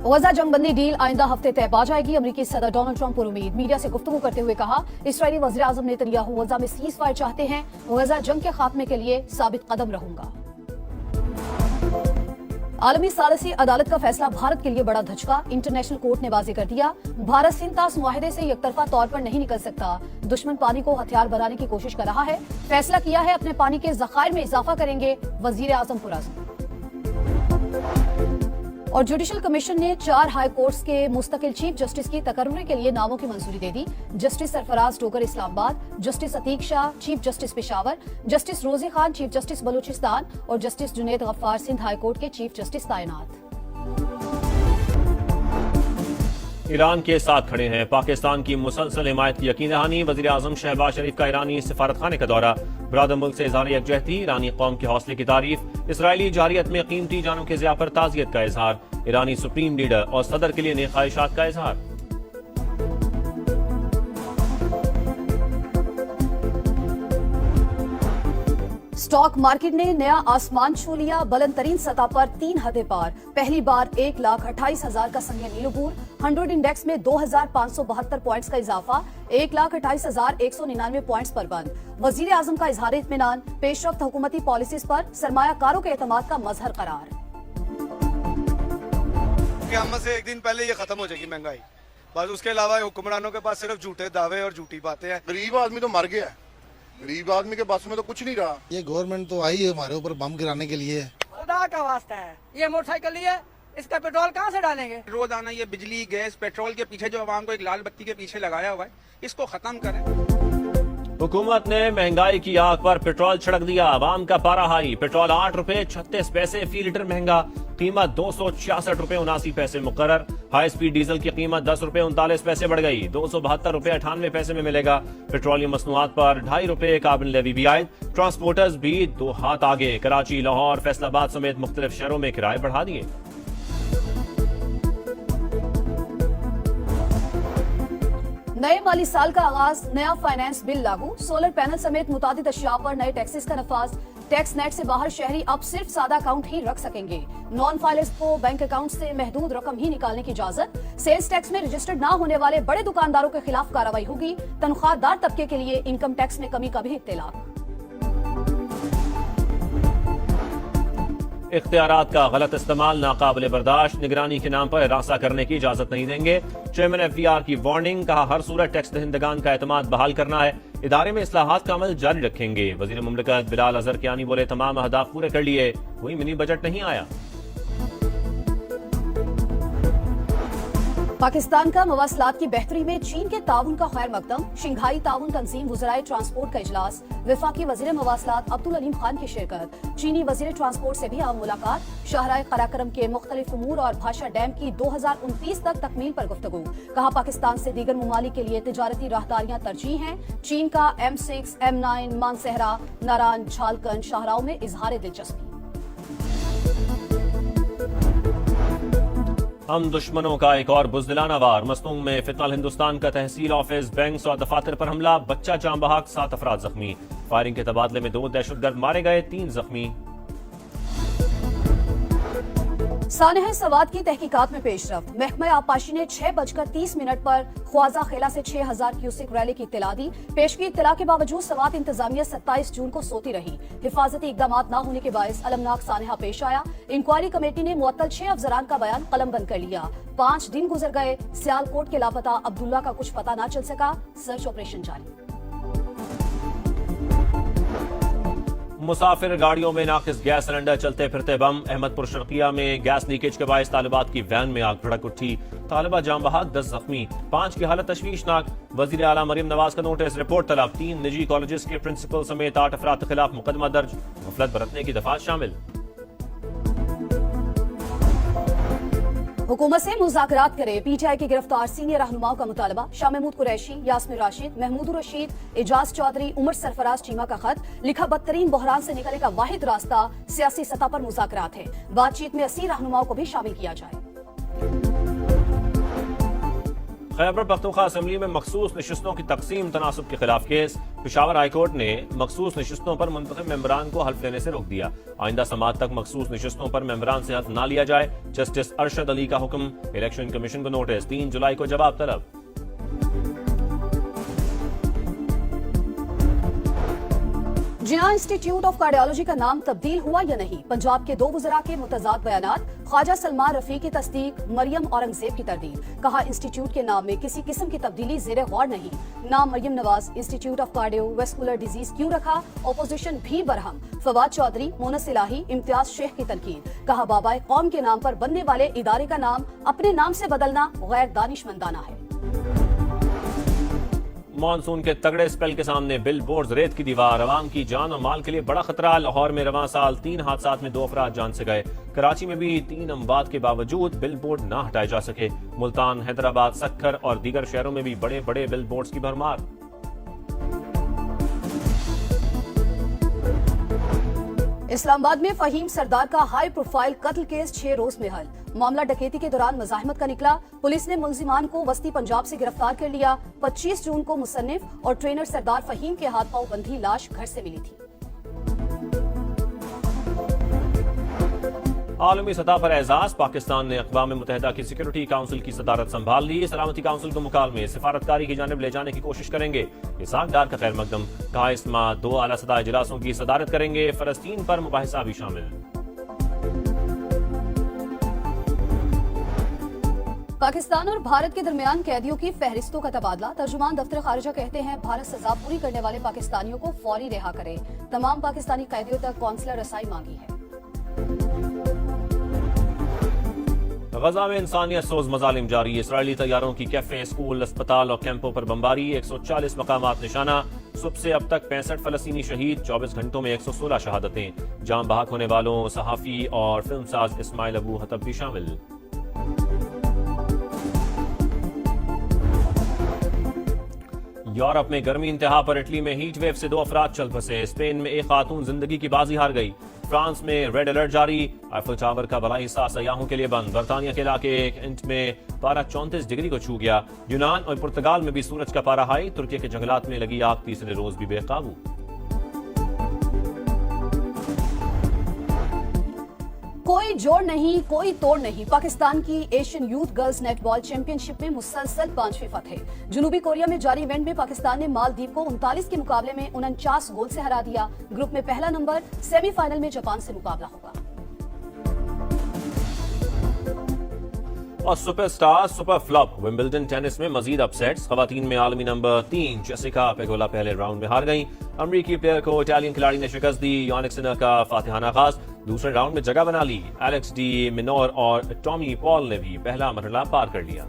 गजा जंग बंदी डील आइंदा हफ्ते तय पा जाएगी। अमेरिकी सदर डोनाल्ड ट्रंप पर उम्मीद। मीडिया से गुफ्तगू करते हुए कहा, इसराइली वज़ीर आज़म नेतन्याहू गजा में सीज़ फायर चाहते हैं। गजा जंग के खात्मे के लिए साबित कदम रहूंगा। आलमी सालिसी अदालत का फैसला भारत के लिए बड़ा धचका। इंटरनेशनल कोर्ट ने वाज़ेह कर दिया, भारत सिंध तास मुआहदे से एकतरफा तौर पर नहीं निकल सकता। दुश्मन पानी को हथियार बनाने की कोशिश कर रहा है। फैसला किया है, अपने पानी के ज़खायर में इजाफा करेंगे। वज़ीर आज़म पुरअज़्म। और जुडिशल कमीशन ने 4 हाई कोर्ट्स के मुस्तकिल चीफ जस्टिस की तकर्रुर के लिए नामों की मंजूरी दे दी। Justice Sarfraz Dogar Islamabad, justice Ateeq Shah chief justice Peshawar, justice Rozi Khan chief justice Balochistan और justice Junaid Ghaffar Sindh high court के चीफ जस्टिस तैनात। ईरान के साथ खड़े हैं, पाकिस्तान की मुसलसल हिमायत की यकीन दहानी। वज़ीर आज़म शहबाज शरीफ का ईरानी सिफारतखाने का दौरा। बरादर मुल्क से इज़हार यकजहती, ईरानी कौम के हौसले की तारीफ। इसराइली जारियत में कीमती जानों के ज़िया पर ताज़ियत का इजहार। ईरानी सुप्रीम लीडर और सदर के लिए नेक ख्वाहिशात का इजहार। स्टॉक मार्केट ने नया आसमान छू लिया। बुलंद तरीन सतह पर 3 हदें पार। पहली बार 1,28,000 का संग मील अबूर। 100 इंडेक्स में 2,572 पॉइंट्स का इजाफा। 1,28,199 पॉइंट्स पर बंद। वजीर आजम का इजहार इत्मीनान। पेशरफ्त हुकूमती पॉलिसीज पर सरमायाकारों के एतमाद का मजहर करार। क़यामत से एक दिन पहले ये खत्म हो जाएगी महंगाई। बस उसके अलावा हुक्मरानों के पास सिर्फ झूठे दावे और झूठी बातें हैं। गरीब आदमी तो मर गया है, गरीब आदमी के पास में तो कुछ नहीं रहा। ये गवर्नमेंट तो आई है हमारे ऊपर बम गिराने के लिए। खुदा का वास्ता है, ये मोटरसाइकिल लिए इसका पेट्रोल कहाँ से डालेंगे? रोजाना ये बिजली गैस पेट्रोल के पीछे जो आवाम को एक लाल बत्ती के पीछे लगाया हुआ है, इसको खत्म करें। हुकूमत ने महंगाई की आग पर पेट्रोल छिड़क दिया। आवाम का पारा हाई। पेट्रोल 8 रुपए 36 पैसे फी लीटर महंगा। कीमत 266 रुपए 79 पैसे मुकर्रर। हाई स्पीड डीजल की कीमत 10 रुपए 39 पैसे बढ़ गई। 272 रुपए 98 पैसे में मिलेगा। पेट्रोलियम मसनूआत पर 2.5 रुपए कार्बन लेवी भी आयद। ट्रांसपोर्टर्स भी 2 हाथ आगे। कराची, लाहौर, फैसलाबाद समेत मुख्तलिफ शहरों में किराए बढ़ा दिए। नए माली साल का आगाज, नया फाइनेंस बिल लागू। सोलर पैनल समेत मुतादिद अशिया पर नए टैक्सेस का नफाज। टैक्स नेट से बाहर शहरी अब सिर्फ सादा अकाउंट ही रख सकेंगे। नॉन फाइलर्स को बैंक अकाउंट से महदूद रकम ही निकालने की इजाजत। सेल्स टैक्स में रजिस्टर्ड ना होने वाले बड़े दुकानदारों के खिलाफ कार्रवाई होगी। तनख्वाहदार तबके के लिए इनकम टैक्स में कमी का भी इत्तलाक। इख्तियारात का गलत इस्तेमाल नाकाबिले बर्दाश्त। निगरानी के नाम पर हिरासा करने की इजाजत नहीं देंगे। चेयरमैन FDR की वार्निंग। कहा, हर सूरत टैक्स दहिंदगान का एतमाद बहाल करना है। इदारे में इस्लाहात का अमल जारी रखेंगे। वजीर मुमलिकत बिलाल अजहर कियानी बोले, तमाम अहदाफ पूरे कर लिए, कोई मिनी बजट नहीं आया। पाकिस्तान का मवासलात की बेहतरी में चीन के ताउन का खैर मकदम। शंघाई ताउन तंजीम वज़राए ट्रांसपोर्ट का इजलास। वफाकी वजीर मवासलात अब्दुल अलीम खान की शिरकत। चीनी वजीर ट्रांसपोर्ट से भी आम मुलाकात। शाहराह कराकरम के मुख्तलिफ उमूर और भाषा डैम की 2029 तक तकमील पर गुफ्तगू। कहा, पाकिस्तान से दीगर ममालिक के लिए तिजारती राहदारियां तरजीह हैं। चीन का M6, M9, मानसहरा, नारान, झालकंद शाहराहों में इजहार दिलचस्पी। हम दुश्मनों का एक और बुज़दिलाना वार। मस्तूंग में फितनल हिंदुस्तान का तहसील ऑफिस, बैंक्स और दफातर पर हमला। बच्चा जाम बहक, 7 अफराद जख्मी। फायरिंग के तबादले में 2 दहशतगर्द मारे गए, 3 जख्मी। सानह सवात की तहकीकात में पेशरफ्त। महकमा आबपाशी ने 6:30 पर ख्वाजा खेला से 6000 क्यूसेक रैली की इत्तला दी। पेशगी इत्तला के बावजूद सवात इंतजामिया 27 जून को सोती रही। हिफाजती इकदाम न होने के बायस अलमनाक सानहा पेश आया। इंक्वायरी कमेटी ने मुअत्तल 6 अफसरान का बयान कलम बंद कर लिया। 5 दिन गुजर गए। सियालकोट के लापता अब्दुल्ला का कुछ पता न चल सका। सर्च ऑपरेशन जारी। मुसाफिर गाड़ियों में नाकिस गैस सिलेंडर, चलते फिरते बम। अहमदपुर शर्किया में गैस लीकेज के बायस तालिबात की वैन में आग भड़क उठी। तालिबा जाम बहक, 10 जख्मी। 5 की हालत तशवीशनाक। वजीर आला मरियम नवाज का नोटिस, रिपोर्ट तलब। 3 निजी कॉलेजेस के प्रिंसिपल समेत 8 अफराद के खिलाफ मुकदमा दर्ज। गफलत बरतने की दफात शामिल। हुकूमत से मुज़ाकरात करे। PTI के गिरफ्तार सीनियर रहनुमाओं का मुतालबा। शाह महमूद कुरैशी, यास्मीन राशिद, महमूद रशीद, एजाज चौधरी, उमर सरफराज चीमा का खत लिखा, बदतरीन बहरान से निकलने का वाहिद रास्ता सियासी सतह पर मुज़ाकरात है। बातचीत में 80 रहनुमाओं को भी शामिल किया जाए। खैबर पख्तूनख्वा असम्बली में मखसूस नशिस्तों की तकसीम तनासब के खिलाफ केस। पेशावर हाई कोर्ट ने मखसूस नशिस्तों पर मुंतखब मेंबरान को हल्फ लेने से रोक दिया। आइंदा समात तक मखसूस नशिस्तों पर मेंबरान से हल्फ ना लिया जाए। जस्टिस अरशद अली का हुक्म। इलेक्शन कमीशन को नोटिस, 3 जुलाई को जवाब तलब। जिना इंस्टीट्यूट ऑफ कार्डियोलॉजी का नाम तब्दील हुआ या नहीं, पंजाब के 2 वज़रा के मुतज़ाद बयानात। ख्वाजा सलमान रफी की तस्दीक, मरियम औरंगजेब की तरदीद। कहा इंस्टीट्यूट के नाम में किसी किस्म की तब्दीली ज़ेरे गौर नहीं। नाम Maryam Nawaz institute of cardiovascular disease क्यों रखा, ऑपोजिशन भी बरहम। फवाद चौधरी, मोनस इलाही, इम्तियाज शेख की तनकीद। कहा बाबाए कौम के नाम पर बनने वाले इदारे का नाम अपने नाम से बदलना गैर दानिशमंदाना है। मॉनसून के तगड़े स्पेल के सामने बिल बोर्ड रेत की दीवार, अवाम की जान और माल के लिए बड़ा खतरा। लाहौर में रवां साल 3 हादसात में 2 अफराद जान से गए। कराची में भी 3 अमवात के बावजूद बिल बोर्ड ना हटाए जा सके। मुल्तान, हैदराबाद, सक्खर और दीगर शहरों में भी बड़े बड़े बिल बोर्ड्स की भरमार। इस्लामाबाद में फहीम सरदार का हाई प्रोफाइल कत्ल केस 6 रोज में हल। मामला डकैती के दौरान मज़ाहमत का निकला। पुलिस ने मुलजिमान को वस्ती पंजाब से गिरफ्तार कर लिया। 25 जून को मुसन्निफ और ट्रेनर सरदार फहीम के हाथ पांव बंधी लाश घर से मिली थी। आलमी सतह पर एजाज, पाकिस्तान ने अक़वाम मुत्तहिदा की सिक्योरिटी काउंसिल की सदारत संभाल ली। सलामती काउंसिल को मुकालमे सिफारतकारी की जानिब ले जाने की कोशिश करेंगे। इसाक डार का खैर मकदम। कहा इस माह 2 आला सतह इजलासों की सदारत करेंगे। फलस्तीन पर मुबाहिसा भी शामिल। पाकिस्तान और भारत के दरमियान कैदियों की फहरिस्तों का तबादला। तर्जुमान दफ्तर खारिजा कहते हैं भारत सजा पूरी करने वाले पाकिस्तानियों को फौरी रिहा करे। तमाम पाकिस्तानी कैदियों तक कौंसलर रसाई मांगी है। गजा में इंसानियत सोज मजालिम जारी। इसराइली तैयारों की कैफे, स्कूल, अस्पताल और कैंपों पर बमबारी। 140 मकामात निशाना। सुबह से अब तक 65 फलस्तीनी शहीद। 24 घंटों में 116 शहादतें। जाम बहक होने वालों सहाफी और फिल्मसाज इस्माइल अबू हतब भी शामिल। यूरोप में गर्मी इंतहा पर। इटली में हीट वेव से 2 अफराद चल बसे। स्पेन में एक खातून जिंदगी की बाजी हार गई। फ्रांस में रेड अलर्ट जारी। आईफल टावर का बड़ा हिस्सा सयाहों के लिए बंद। बर्तानिया के इलाके इंट में पारा 34 डिग्री को छू गया। यूनान और पुर्तगाल में भी सूरज का पारा हाई। तुर्की के जंगलात में लगी आग तीसरे रोज भी बेकाबू। कोई जोड़ नहीं, कोई तोड़ नहीं। पाकिस्तान की Asian youth girls netball championship में मुसलसल 5वीं फतह। जनूबी कोरिया में जारी इवेंट में पाकिस्तान ने मालदीव को 39 के मुकाबले में 49 गोल से हरा दिया। ग्रुप में पहला नंबर। सेमीफाइनल में जापान से मुकाबला होगा। और superstar super flop. Wimbledon tennis में मजीद अपसेट्स। खवातीन में आलमी नंबर 3 जेसिका पेगोला पहले राउंड में हार गईं। अमरीकी प्लेयर को इटालियन खिलाड़ी ने शिकस्त दी। यानिक सिनर का फातिहाना आगाज। दूसरे राउंड में जगह बना ली। एलेक्स डी मिनोर और टॉमी पॉल ने भी पहला मरहला पार कर लिया।